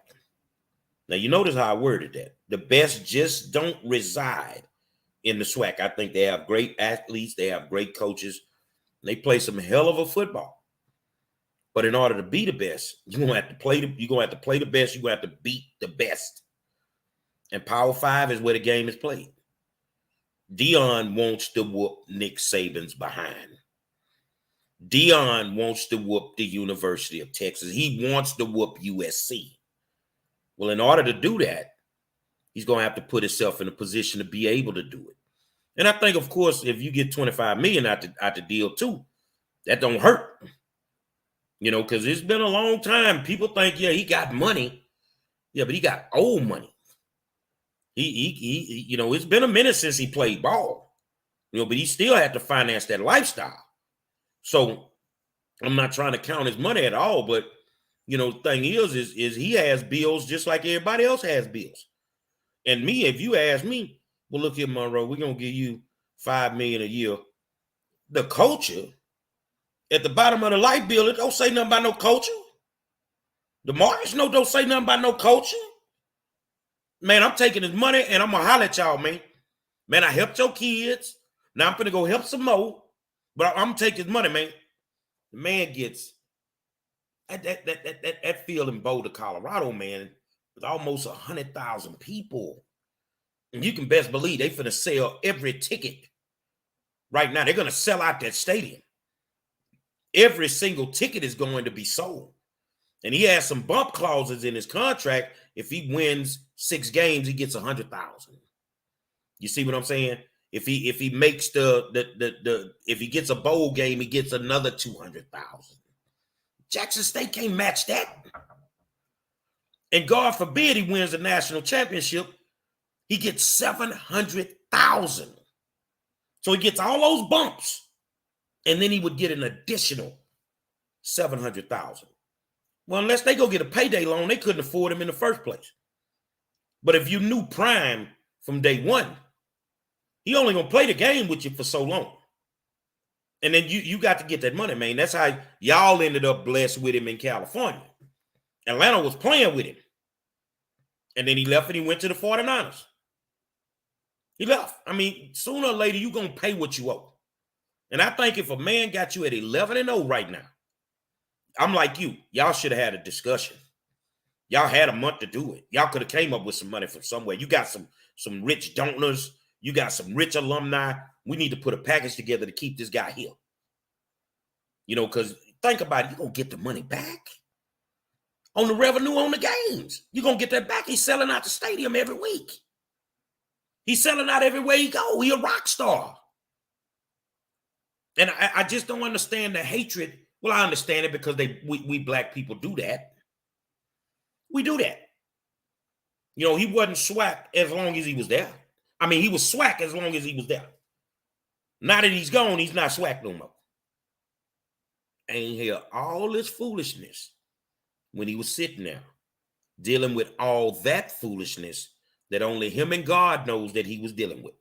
Now, you notice how I worded that. The best just don't reside in the SWAC. I think they have great athletes. They have great coaches. They play some hell of a football. But in order to be the best, you're going to have to play the best. You're going to have to beat the best. And Power 5 is where the game is played. Deion wants to whoop Nick Saban's behind. Deion wants to whoop the University of Texas. He wants to whoop USC. Well, in order to do that, he's going to have to put himself in a position to be able to do it. And I think, of course, if you get $25 million out the deal too, that don't hurt. Because it's been a long time. People think, yeah, he got money. Yeah, but he got old money. He it's been a minute since he played ball. But he still had to finance that lifestyle. So I'm not trying to count his money at all, but the thing is he has bills just like everybody else has bills. And me, if you ask me, well, look here, Monroe, we're gonna give you $5 million a year. The culture at the bottom of the light bill, it don't say nothing about no culture. The Marcus don't say nothing about no culture. Man, I'm taking his money and I'm gonna holler at y'all, man. Man, I helped your kids. Now I'm gonna go help some more. But I'm taking his money, man. The man gets that field in Boulder, Colorado, man, with almost 100,000 people. And you can best believe they finna sell every ticket. Right now, they're gonna sell out that stadium. Every single ticket is going to be sold. And he has some bump clauses in his contract. If he wins 6 games, he gets 100,000. You see what I'm saying? If he makes if he gets a bowl game, he gets another 200,000. Jackson State can't match that. And God forbid he wins the national championship, he gets 700,000. So he gets all those bumps, and then he would get an additional 700,000. Well, unless they go get a payday loan, they couldn't afford him in the first place. But if you knew Prime from day one, he only gonna play the game with you for so long. And then you got to get that money, man. That's how y'all ended up blessed with him in California. Atlanta was playing with him. And then he left and he went to the 49ers. He left. I mean, sooner or later, you're gonna pay what you owe. And I think if a man got you at 11-0 right now, I'm like you. Y'all should have had a discussion. Y'all had a month to do it. Y'all could have came up with some money from somewhere. You got some rich donors. You got some rich alumni. We need to put a package together to keep this guy here. Because think about it. You're going to get the money back on the revenue on the games. You're going to get that back. He's selling out the stadium every week. He's selling out everywhere he go. He a rock star. And I just don't understand the hatred. Well, I understand it because we Black people do that. We do that. He wasn't SWAC as long as he was there. I mean, he was SWAC as long as he was there. Now that he's gone, he's not SWAC no more. Ain't hear all this foolishness when he was sitting there dealing with all that foolishness that only him and God knows that he was dealing with.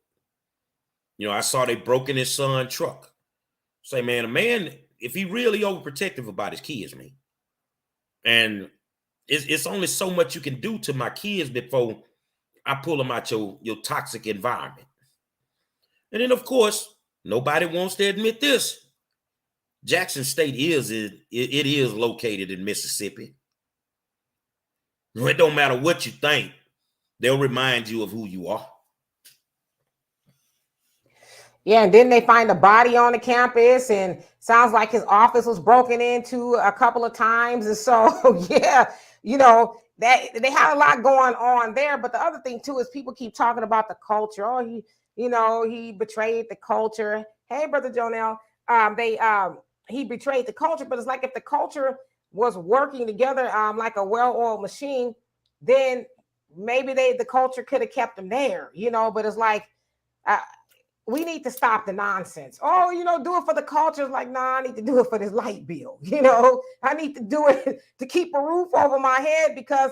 I saw they broke in his son's truck. Say, man, a man, if he really overprotective about his kids, man, and it's only so much you can do to my kids before I pull them out your toxic environment. And then, of course, nobody wants to admit this. Jackson State is located in Mississippi. It don't matter what you think. They'll remind you of who you are. Yeah, and then they find a body on the campus, and sounds like his office was broken into a couple of times. And so, yeah, that they had a lot going on there. But the other thing too is people keep talking about the culture. Oh, he betrayed the culture. Hey, brother Jonell, he betrayed the culture. But it's like if the culture was working together like a well-oiled machine, then maybe the culture could have kept them there. But it's like. We need to stop the nonsense. Oh, do it for the culture. It's like, nah, I need to do it for this light bill. I need to do it to keep a roof over my head because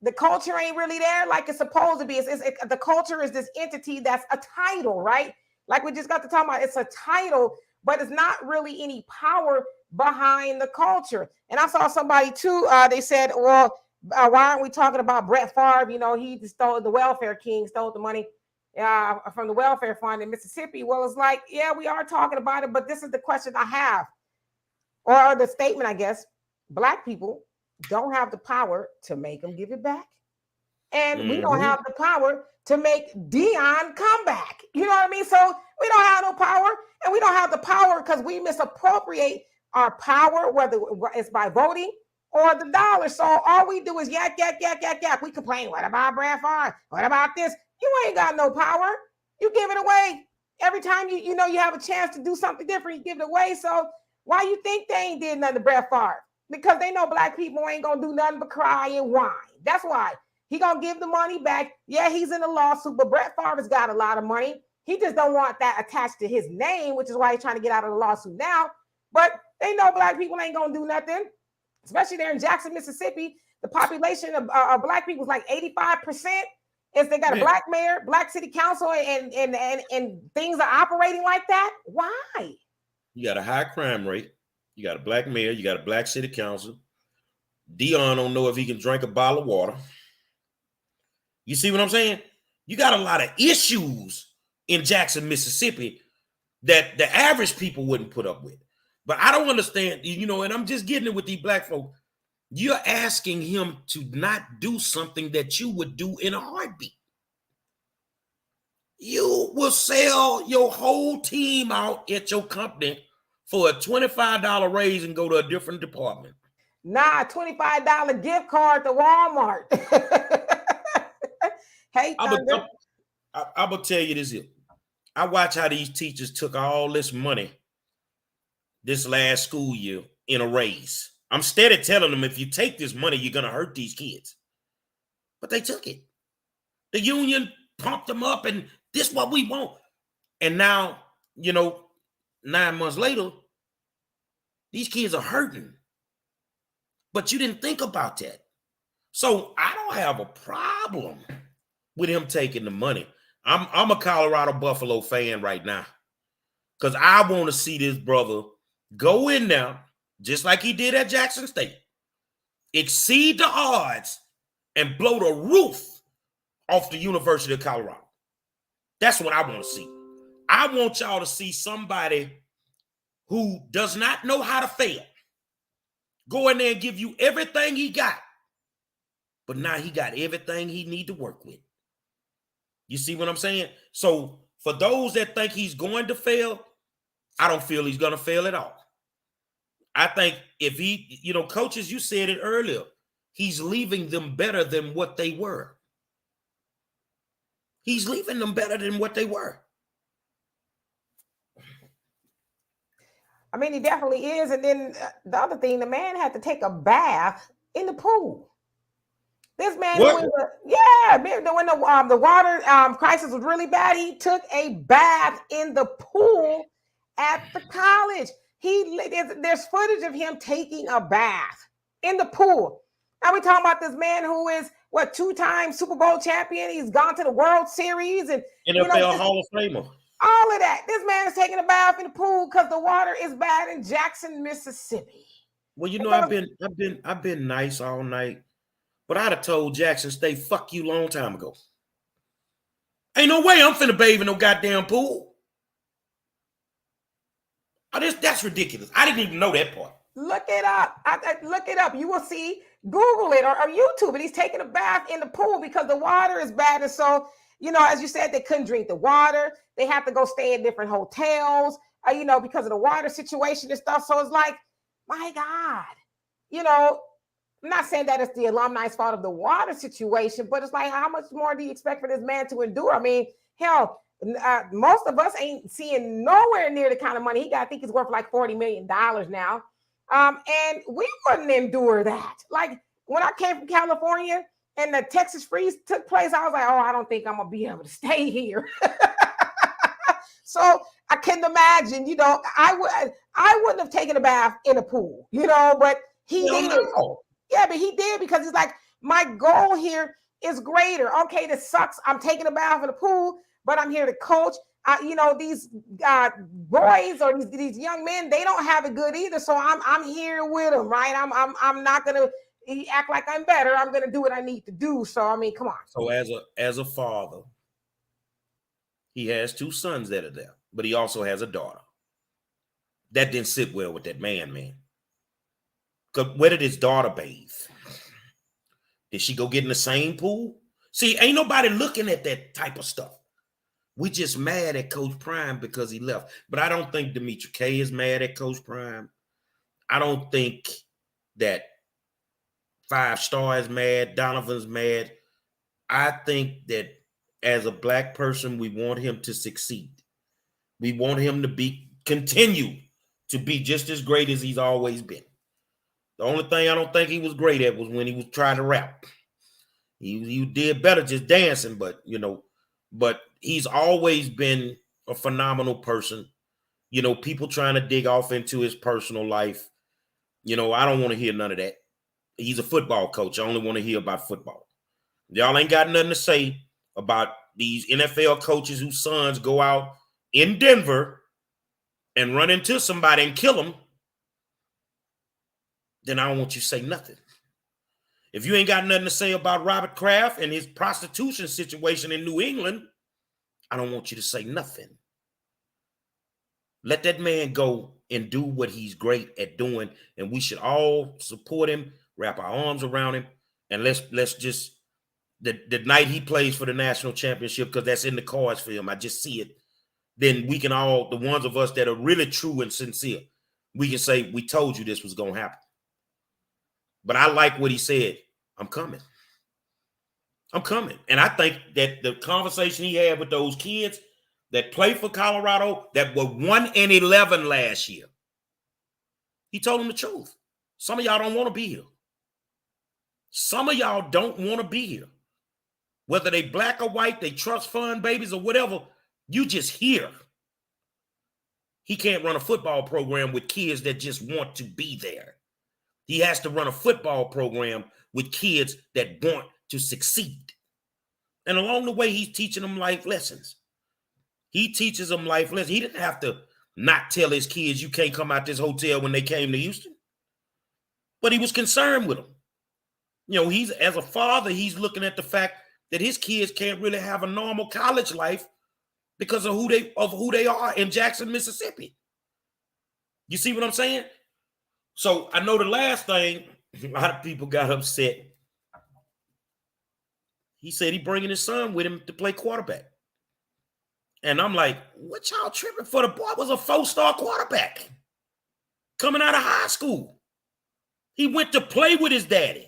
the culture ain't really there like it's supposed to be. The culture is this entity that's a title, right? Like we just got to talk about, it's a title, but it's not really any power behind the culture. And I saw somebody too, they said, well, why aren't we talking about Brett Favre? He stole the welfare king, stole the money from the welfare fund in Mississippi. Well, it's like, yeah, we are talking about it, but this is the question I have, or the statement, I guess. Black people don't have the power to make them give it back, and we don't have the power to make Deion come back. You know what I mean? So we don't have no power, and we don't have the power because we misappropriate our power, whether it's by voting or the dollar. So all we do is yak. We complain. What about Brad Favre? What about this? You ain't got no power. You give it away. Every time you have a chance to do something different, you give it away. So why you think they ain't did nothing to Brett Favre? Because they know black people ain't gonna do nothing but cry and whine. That's why. He gonna give the money back. Yeah, he's in a lawsuit, but Brett Favre's got a lot of money. He just don't want that attached to his name, which is why he's trying to get out of the lawsuit now. But they know black people ain't gonna do nothing, especially there in Jackson, Mississippi. The population of black people is like 85%. Is they got a black mayor, black city council, and things are operating like that? Why? You got a high crime rate. You got a black mayor. You got a black city council. Deion don't know if he can drink a bottle of water. You see what I'm saying? You got a lot of issues in Jackson, Mississippi that the average people wouldn't put up with. But I don't understand, and I'm just getting it with these black folks. You're asking him to not do something that you would do in a heartbeat. You will sell your whole team out at your company for a $25 raise and go to a different department. Nah, $25 gift card to Walmart. Hey, Thunder. I'm going to tell you this here. I watch how these teachers took all this money this last school year in a raise. I'm steady telling them, if you take this money, you're going to hurt these kids. But they took it. The union pumped them up, and this is what we want. And now, 9 months later, these kids are hurting. But you didn't think about that. So I don't have a problem with him taking the money. I'm a Colorado Buffalo fan right now because I want to see this brother go in there, just like he did at Jackson State, exceed the odds, and blow the roof off the University of Colorado. That's what I want to see. I want y'all to see somebody who does not know how to fail go in there and give you everything he got, but now he got everything he need to work with. You see what I'm saying? So for those that think he's going to fail, I don't feel he's going to fail at all. I think if he, coaches, you said it earlier, he's leaving them better than what they were. He's leaving them better than what they were. I mean, he definitely is. And then the other thing, the man had to take a bath in the pool. This man, when the water crisis was really bad, he took a bath in the pool at the college. There's footage of him taking a bath in the pool. Now we're talking about this man who is two-time Super Bowl champion. He's gone to the World Series and NFL Hall of Famer. All of that. This man is taking a bath in the pool because the water is bad in Jackson, Mississippi. Well, I've been nice all night, but I'd have told Jackson State, fuck you long time ago. Ain't no way I'm finna bathe in no goddamn pool. That's ridiculous. I didn't even know that part. Look it up. Look it up. You will see. Google it or YouTube it. He's taking a bath in the pool because the water is bad. And so, as you said, they couldn't drink the water. They have to go stay in different hotels, because of the water situation and stuff. So it's like, my God, I'm not saying that it's the alumni's fault of the water situation, but it's like, how much more do you expect for this man to endure? I mean, hell, most of us ain't seeing nowhere near the kind of money he got. I think he's worth like $40 million now. And we wouldn't endure that. Like when I came from California and the Texas freeze took place, I was like, oh, I don't think I'm going to be able to stay here. So I can imagine, I wouldn't have taken a bath in a pool, but he did. Yeah, but he did because he's like, my goal here is greater. Okay, this sucks. I'm taking a bath in the pool, but I'm here to coach. These boys or these young men, they don't have it good either. So I'm here with them, right? I'm not gonna act like I'm better. I'm gonna do what I need to do. So I mean, come on. So as a father, he has 2 sons that are there, but he also has a daughter. That didn't sit well with that man. Cause where did his daughter bathe? Did she go get in the same pool? See, ain't nobody looking at that type of stuff. We just mad at Coach Prime because he left. But I don't think Demetria Kaye is mad at Coach Prime. I don't think that 5 Star is mad. Donovan's mad. I think that as a black person, we want him to succeed. We want him to continue to be just as great as he's always been. The only thing I don't think he was great at was when he was trying to rap. He did better just dancing, but he's always been a phenomenal person. People trying to dig off into his personal life. I don't want to hear none of that. He's a football coach. I only want to hear about football. Y'all ain't got nothing to say about these NFL coaches whose sons go out in Denver and run into somebody and kill them. Then I don't want you to say nothing. If you ain't got nothing to say about Robert Kraft and his prostitution situation in New England, I don't want you to say nothing. Let that man go and do what he's great at doing, and we should all support him, wrap our arms around him, and let's just the night he plays for the national championship, because that's in the cards for him. I just see it. Then we can all, the ones of us that are really true and sincere, we can say, we told you this was going to happen. But I like what he said. I'm coming. And I think that the conversation he had with those kids that played for Colorado that were 1-11 last year, he told them the truth. Some of y'all don't want to be here. Some of y'all don't want to be here. Whether they black or white, they trust fund babies or whatever, you just here. He can't run a football program with kids that just want to be there. He has to run a football program with kids that want to succeed. And along the way, he's teaching them life lessons. He teaches them life lessons. He didn't have to not tell his kids, you can't come out this hotel when they came to Houston. But he was concerned with them. He's, as a father, he's looking at the fact that his kids can't really have a normal college life because of who they are in Jackson, Mississippi. You see what I'm saying? So I know the last thing, a lot of people got upset. He said he bringing his son with him to play quarterback. And I'm like, what y'all tripping for? The boy was a 4-star quarterback coming out of high school. He went to play with his daddy.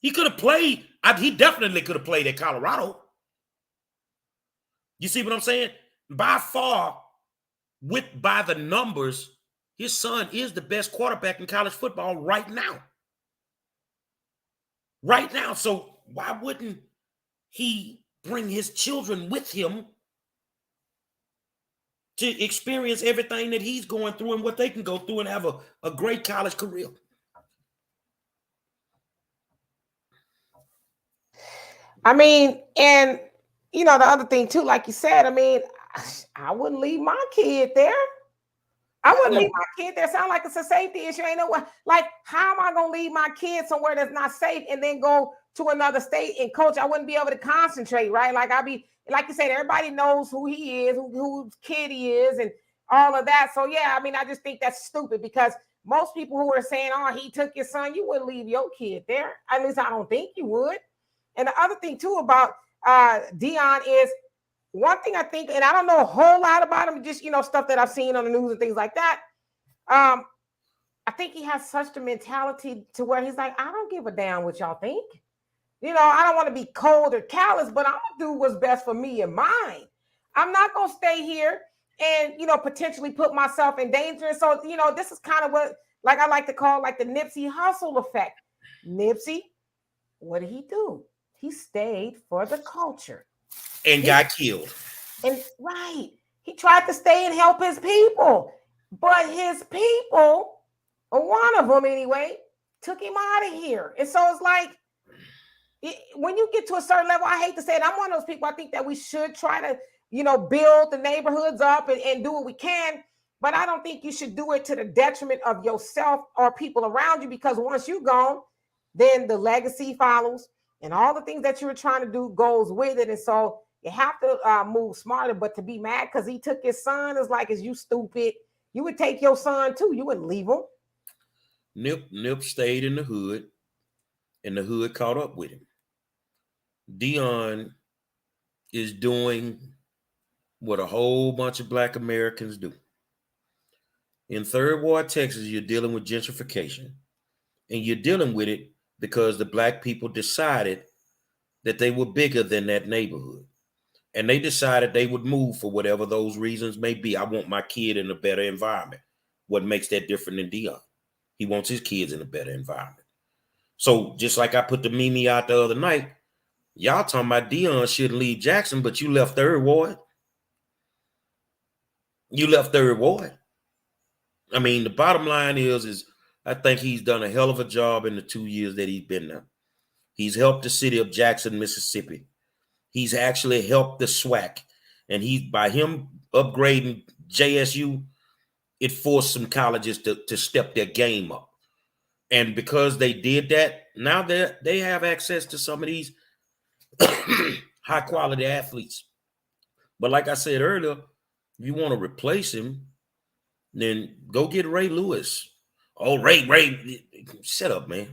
He could have played. He definitely could have played at Colorado. You see what I'm saying? By far, by the numbers, his son is the best quarterback in college football right now. Right now. So why wouldn't he bring his children with him to experience everything that he's going through and what they can go through and have a great college career? I mean, and the other thing too, like you said, I mean, I wouldn't leave my kid there. I wouldn't leave my kid there. Sound like it's a safety issue. Ain't no way. Like, how am I gonna leave my kid somewhere that's not safe and then go to another state and coach, I wouldn't be able to concentrate, right? Like I'd be, like you said, everybody knows who he is, whose kid he is, and all of that. So yeah, I mean, I just think that's stupid because most people who are saying, oh, he took your son, you wouldn't leave your kid there. At least I don't think you would. And the other thing too about Deion is one thing I think, and I don't know a whole lot about him, just, you know, stuff that I've seen on the news and things like that. I think he has such the mentality to where he's like, I don't give a damn what y'all think. You know, I don't want to be cold or callous, but I'm going to do what's best for me and mine. I'm not going to stay here and, you know, potentially put myself in danger. And so, you know, this is kind of what, like I like to call like the Nipsey Hussle effect. Nipsey, what did he do? He stayed for the culture. And got killed. And right. He tried to stay and help his people. But his people, or one of them anyway, took him out of here. And so it's like, when you get to a certain level, I hate to say it, I'm one of those people, I think that we should try to, you know, build the neighborhoods up and do what we can. But I don't think you should do it to the detriment of yourself or people around you, because once you're gone, then the legacy follows and all the things that you were trying to do goes with it. And so you have to move smarter. But to be mad because he took his son is like, is you stupid? You would take your son too. You wouldn't leave him. Nip stayed in the hood, and the hood caught up with him. Deion is doing what a whole bunch of Black Americans do. In Third Ward, Texas, you're dealing with gentrification, and you're dealing with it because the Black people decided that they were bigger than that neighborhood, and they decided they would move for whatever those reasons may be. I want my kid in a better environment. What makes that different than Deion? He wants his kids in a better environment. So just like I put the meme out the other night, y'all talking about Deion shouldn't leave Jackson, but you left Third Ward. You left Third Ward. I mean, the bottom line is I think he's done a hell of a job in the 2 years that he's been there. He's helped the city of Jackson, Mississippi. He's actually helped the SWAC. And by him upgrading JSU, it forced some colleges to step their game up. And because they did that, now they have access to some of these high quality athletes. But like I said earlier, if you want to replace him, then go get Ray Lewis. Oh, Ray, shut up, man.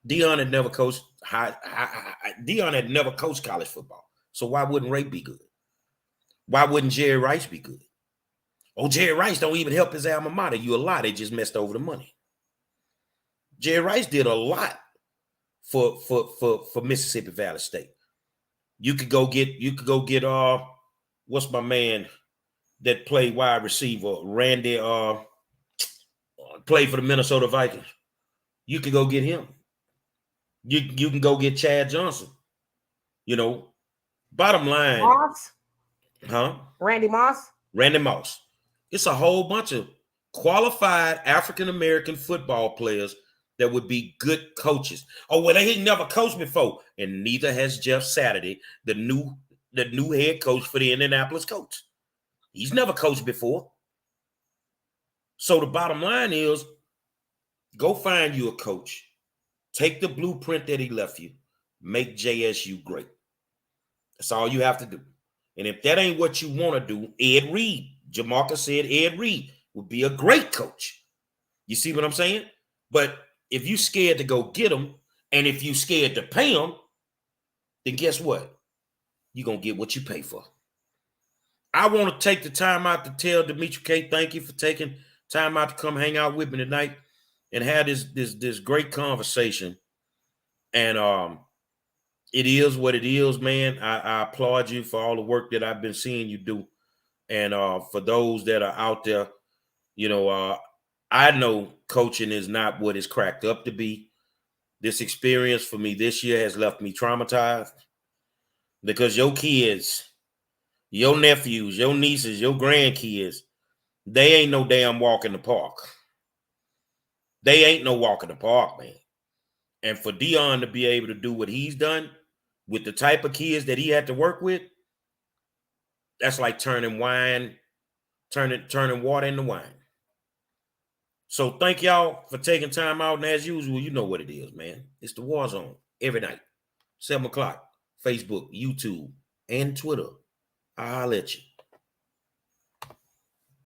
Deion had never coached Deion had never coached college football. So why wouldn't Ray be good? Why wouldn't Jerry Rice be good? Oh, Jerry Rice don't even help his alma mater. You a lie. They just messed over the money. Jerry Rice did a lot for Mississippi Valley State. You could go get what's my man that played wide receiver, Randy, played for the Minnesota Vikings. You could go get him. You can go get Chad Johnson. You know, bottom line. Moss? Huh? Randy Moss? Randy Moss. It's a whole bunch of qualified African-American football players that would be good coaches. Oh, well, they ain't never coached before. And neither has Jeff Saturday, the new head coach for the Indianapolis Colts. He's never coached before. So the bottom line is, go find you a coach. Take the blueprint that he left you. Make JSU great. That's all you have to do. And if that ain't what you want to do, Ed Reed, Jamarca said Ed Reed would be a great coach. You see what I'm saying? But if you scared to go get him, and if you scared to pay him, then guess what? You're going to get what you pay for. I want to take the time out to tell Demetria Kaye, thank you for taking time out to come hang out with me tonight and have this great conversation. And it is what it is, man. I applaud you for all the work that I've been seeing you do. And for those that are out there, you know, I know coaching is not what it's cracked up to be. This experience for me this year has left me traumatized because your kids, your nephews, your nieces, your grandkids, they ain't no damn walk in the park. They ain't no walk in the park, man. And for Deion to be able to do what he's done with the type of kids that he had to work with, that's like turning water into wine. So thank y'all for taking time out. And as usual, you know what it is, man. It's the war zone every night. 7 o'clock, Facebook, YouTube, and Twitter. I'll holler at you.